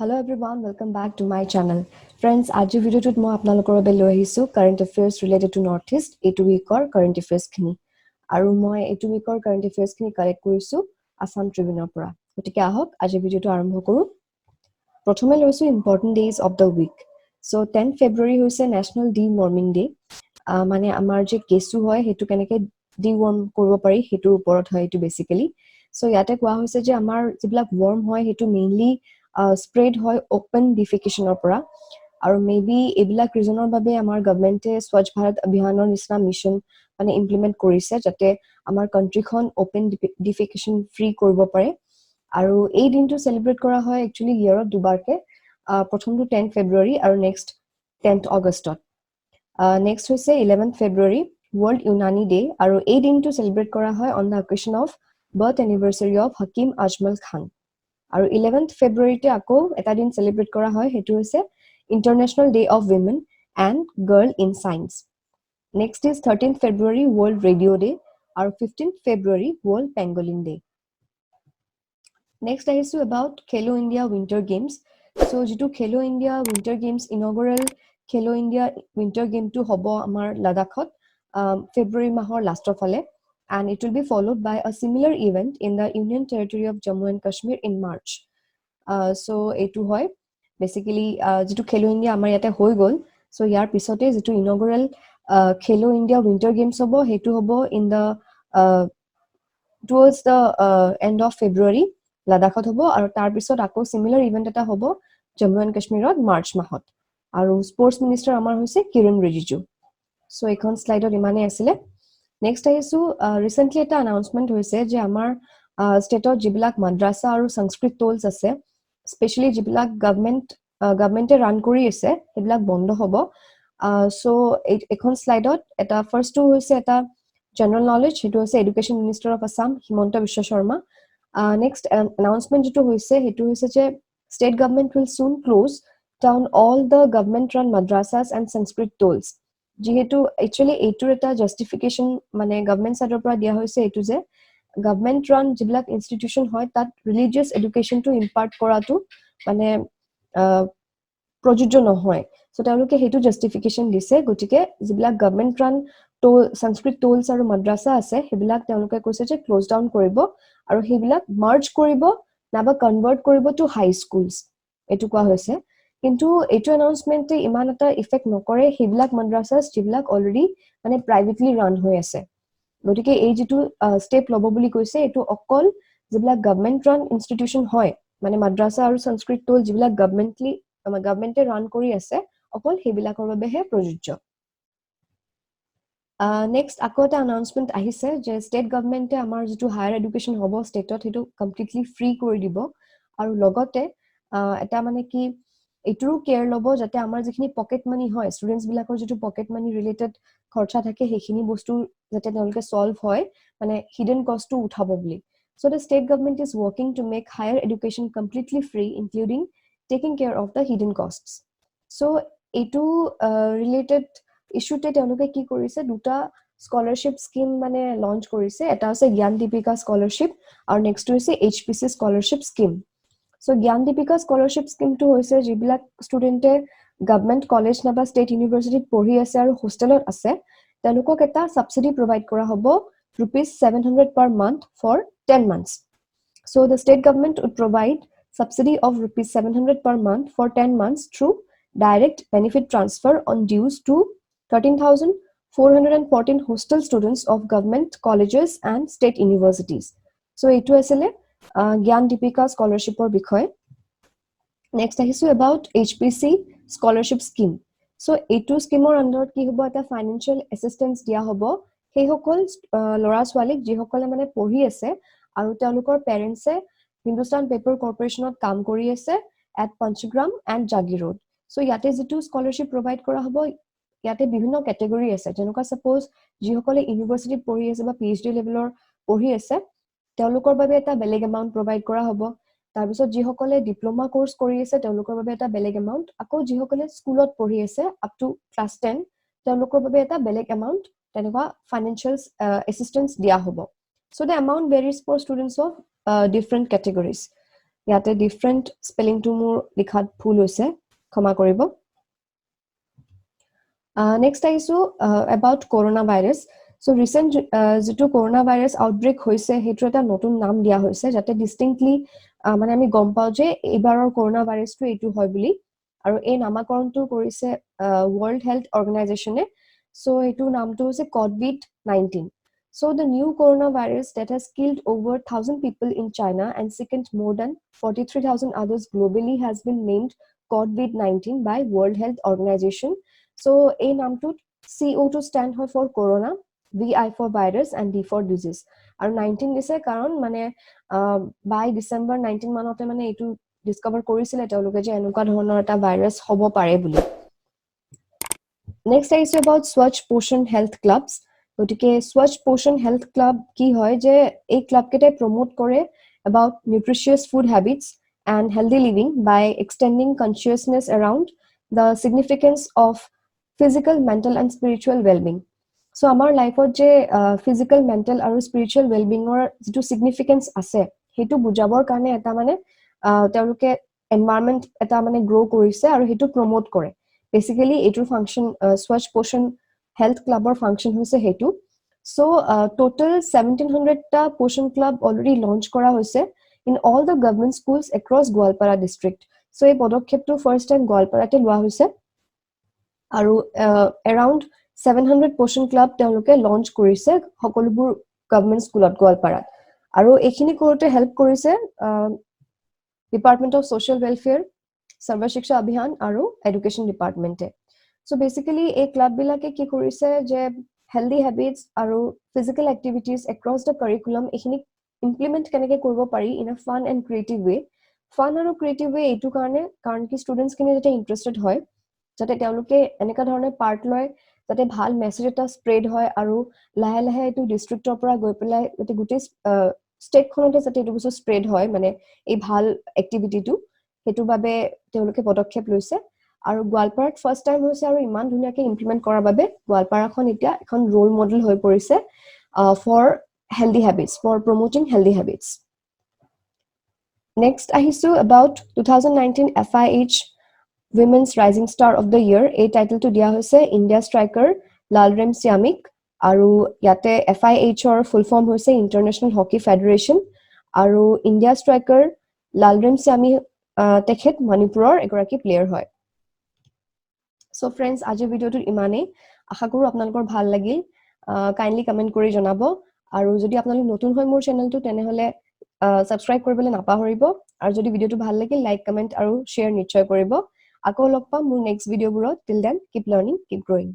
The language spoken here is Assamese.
Hello everyone, welcome back to my channel. Friends, আজি ভিডিওটোত মই আপোনালোকৰ বাবে লৈ আহিছো current affairs related to north east এইটো উইকৰ কাৰেন্ট এফেয়াৰ্স খিনি আৰু মই এইটো উইকৰ কাৰেন্ট এফেয়াৰ্স খিনি কালেক্ট কৰিছো আসাম ট্ৰিবিউনৰ পৰা গতিকে আহক আজি ভিডিওটো আৰম্ভ কৰো প্ৰথমে লৈছো important days of the week so 10 ফেব্ৰুৱাৰী হৈছে নেশনাল ডি ওয়াৰ্মিং ডে মানে আমাৰ যে কেঁচু হয় হেতু কেনেকে ডি ওয়াৰ্ম কৰিব পাৰি হেতুৰ ওপৰত হয় এটো বেসিক্যালি সো ইয়াতে কোৱা হৈছে যে আমাৰ যিবিলাক ওয়াৰ্ম হয় হেতু mainly spread hoy open defecation pora aru maybe ebilak reasoner babe amar government e swachh bharat abhiyanor nisna mission mane implement korise jate amar country khon open defecation free koribo pare aru ei din to celebrate kora hoy actually year of dubar ke prothom to 10 february aru next 10th august next hoise 11th february world unani day aru ei din to celebrate kora hoy on the occasion of birth anniversary of hakim ajmal khan আৰু 11th ফেব্ৰুৱাৰীতে আকৌ এটা দিন সেলিব্ৰেট কৰা হয় হেতু হৈছে international day of women and girl in science next is 13th February world radio day আৰু 15th February world pangolin day next আহিছো about Khelo India winter games so যেটো খেলো ইন্ডিয়া উইন্টাৰ গেমস ইনঅগ্ৰাল খেলো ইন্ডিয়া উইন্টাৰ গেম টু হ'ব আমাৰ লাডাখত ফেব্ৰুৱাৰী মাহৰ লাষ্টৰ ফালে and it will be followed by a similar event in the Union Territory of Jammu and Kashmir in March. So etu hoy basically jitu Khelo India amar yate hoi gol so yar pisote jitu inaugural Khelo India Winter Games hobo hetu hobo in the towards the end of February Ladakhot hobo aru tar pisot ako similar event eta hobo Jammu and Kashmir ot March mahot aru sports minister amar hoise Kiran Rijiju so ekhon slide ot imane asile Next আহিছো recently এটা announcement হৈছে যে আমাৰ ষ্টেটত জিবিলাক মাদ্ৰাসা আৰু সংস্কৃত টোলস আছে স্পেশালি জিবিলাক গভৰ্নমেন্টে ৰান কৰি আছে হেবিলাক বন্ধ হ'ব সো এখন স্লাইডত এটা ফাৰ্স্ট টু হৈছে এটা জেনাৰেল নলেজ হেতু হৈছে education minister of Assam Himanta Biswa Sarma next announcement যেটো হৈছে হেতু হৈছে যে state government will soon close down all the government run madrasas and sanskrit tours যেহেতু একচুয়ালি এইটোৰ এটা জাস্টিফিকেশন মানে গভৰ্নমেন্ট সাইডৰ পৰা দিয়া হৈছে এইটো যে গভৰ্নমেন্ট ৰান যিবিলাক ইনস্টিটিউশন হয় তাত ৰিলিজিয়াস এডুকেশন টু ইম্পাৰ্ট কৰাটো মানে প্ৰযোজ্য নহয় সো তেওঁলোকে হেতু জাস্টিফিকেশন দিছে গটিকে যিবিলাক গভৰ্নমেন্ট ৰান তো সংস্কৃত টোলস আৰু মাদ্ৰাসা আছে হেবিলাক তেওঁলোকে কৈছে যে ক্লোজ ডাউন কৰিব আৰু হেবিলাক মাৰ্জ কৰিব নাবা কনভাৰ্ট কৰিব টু হাই স্কুলস এটো কোৱা হৈছে কিন্তু এইটো এনাউন্সমেন্টে ইমান এটা ইফেক্ট নকৰে হেবিলাক মাদ্ৰাসাস যিবিলাক অলৰেডি মানে প্ৰাইভেটলি ৰান হৈ আছে গটিকে এই যেটো স্টেপ লব বুলি কৈছে এটো অকল যিবিলাক গভর্নমেন্ট ৰান ইনস্টিটিউশন হয় মানে মাদ্ৰাসা আৰু সংস্কৃত টোল যিবিলাক গভৰ্নমেন্টে ৰান কৰি আছে অকল হেবিলাকৰ বাবেহে প্ৰযোজ্য নেক্সট আকৌ এটা এনাউন্সমেন্ট আহিছে যে ষ্টেট গভৰ্নমেন্টে আমাৰ যেটো হায়াৰ এডুকেশন হ'ব ষ্টেটত হেতু কমপ্লিটলি ফ্ৰী কৰি দিব আৰু লগতে এটা মানে কি এটুৰো কেয়াৰ লব যাতে আমাৰ যিখিনি পকেট মানি হয় ষ্টুডেন্টস বিলাকৰ যেটো পকেট মানি ৰিলেটেড খৰচা থাকে হেখিনি বস্তু যাতে তেওঁলোকে সলভ হয় মানে হিডেন কষ্টটো উঠাব বুলি so the state government is working to make higher education completely free including taking care of the hidden costs so etu related issue te তেওঁলোকে কি কৰিছে দুটা স্কলাৰশিপ স্কিম মানে লঞ্চ কৰিছে এটা আছে জ্ঞান দীপিকা স্কলাৰশিপ আৰু নেক্সট হৈছে HPC scholarship scheme So Gyan Deepika scholarship scheme to hoise jibilak student government college naba state university pori ase aru hostel ot ase telukok eta subsidy provide kora hobo rupees 700 per month for 10 months so the state government would provide subsidy of rupees 700 per month for 10 months through direct benefit transfer on dues to 13414 hostel students of government colleges and state universities so etu asile Gyan Deepika scholarshipৰ বিষয় next আহিছো about HPC scholarship scheme so এইটো স্কিমৰ আন্ডাৰত কি হ'ব এটা ফাইনান্সিয়াল এসিস্টেন্স দিয়া হ'ব সেই সকল লৰা ছোৱালীক যি সকলে মানে পঢ়ি আছে আৰু তেওঁলোকৰ পেৰেন্টছে হিন্দুস্তান পেপাৰ কৰ্পোৰেচনত কাম কৰি আছে at Panchgram and Jagi Road so ইয়াতে যেটো স্কলাৰশিপ প্ৰভাইড কৰা হ'ব ইয়াতে বিভিন্ন ক্যাটেগৰি আছে যেনেকুৱা সাপোজ যি সকলে ইউনিভাৰ্সিটিত পঢ়ি আছে বা PhD লেভেলৰ পঢ়ি আছে তেওঁলোকৰ বাবে এটা বেলেগ এমাউন্ট প্ৰভাইড কৰা হ'ব তাৰ পিছত যি সকলে ডিপ্লোমা কোৰ্স কৰি আছে তেওঁলোকৰ বাবে এটা বেলেগ এমাউন্ট আকৌ যি সকলে স্কুলত পঢ়ি আছে আপ টু ক্লাস 10 তেওঁলোকৰ বাবে এটা বেলেগ এমাউন্ট তেনেকুৱা ফাইনান্সিয়াল এসিস্টেন্স দিয়া হ'ব so the amount varies for students of different categories ইয়াতে ডিফাৰেণ্ট স্পেলিংটো মোৰ লিখাত ভুল হৈছে ক্ষমা কৰিব নেক্সট আহিছো about corona virus so recent যেটো কৰোনা ভাইৰাছ আউটব্ৰেক হৈছে হেতু এটা নতুন নাম দিয়া হৈছে যাতে ডিস্টিংক্টলি মানে আমি গম পাও যে এবাৰৰ কৰোনা ভাইৰাছটো এটো হয় বুলি আৰু এই নামাকৰণটো কৰিছে ওয়াৰ্ল্ড হেলথ অৰ্গানাইজেচনে সো এটো নামটো হৈছে COVID-19 So the new coronavirus that has killed over 1,000 people in China and sickened more than 43,000 others globally has been named COVID-19 by World Health Organization. So a namtut CO to stand for corona, VI for virus and D for disease. And 19 dise karon mane by December 19 manote mane etu discover korisile teoloke je enuka dhoroner eta virus hobo pare buli. Next is about Swachh Poshan Health Clubs. গটিকে Swachh Poshan Health Club কি হয় যে এই ক্লাব কেটে প্রমোট করে about nutritious food habits and healthy living by extending consciousness around the significance of physical, mental and spiritual well-being. So আমাৰ লাইফত যে physical, mental আৰু spiritual well-being or যেটো significance আছে হেতু বুজাবৰ কাৰণে এটা মানে তেওঁলোকে environment এটা মানে grow কৰিছে আৰু হেতু promote কৰে basically এটোৰ function Swachh Poshan Health Club or function hoise hetu so total 1700 ta Poshan Club already launch kora hoise in all the government schools across Gwalpara district so ei podokhep to first time Gwalpara te lua hoise aru around 700 Poshan Club teloke launch korise hokolubur government school at Gwalpara aru ekhini korote help korise Department of Social Welfare Sarva Shiksha Abhiyan aru Education Department e So basically a club bilake ki korise je healthy habits aru physical activities across the curriculum ekhini implement keneke koribo pari in a fun and creative way fun aru creative way etu karan ki students kini jete interested hoy jate teloke eneka dhorone part loy jate bhal message eta spread hoy aru lahe lahe etu district or pora goi pelai jate gute state khonote jate etu bosu spread hoy mane ei bhal activity tu hetu babe teloke podokhep loise আৰু গোৱালপাৰাত ফাৰ্স্ট টাইম হৈছে আৰু ইমান ধুনিয়াকে ইমপ্লিমেন্ট কৰাৰ বাবে গোৱালপাৰাখন এতিয়া এখন ৰোল মডেল হৈ পৰিছে for healthy habits for promoting healthy habits next আহিছো about 2019 FIH Women's Rising Star of the Year এই টাইটেলটো দিয়া হৈছে ইণ্ডিয়া ষ্ট্ৰাইকাৰ লালৰেম সিয়ামিক আৰু ইয়াতে FIH ৰ ফুল ফৰ্ম হৈছে ইন্টাৰনেশ্যনেল হকি ফেডাৰেচন আৰু ইণ্ডিয়া ষ্ট্ৰাইকাৰ লালৰেম সিয়ামি তেখেত মণিপুৰৰ এগৰাকী প্লেয়াৰ হয় So friends, আজি ভিডিওটো ইমানে আশা কৰো আপোনালোকৰ ভাল লাগিল কাইন্ডলি কমেন্ট কৰি জনাব আৰু যদি আপোনালোক নতুন হয় মোৰ চেনেলটো তেনে হলে সাবস্ক্ৰাইব কৰিবলৈ নাপাহৰিব আৰু যদি ভিডিওটো ভাল লাগিল লাইক কমেন্ট আৰু শেয়াৰ নিশ্চয় কৰিব আকৌ লগ পাম মোৰ নেক্সট ভিডিওবোৰত till then keep learning keep গ্ৰোইং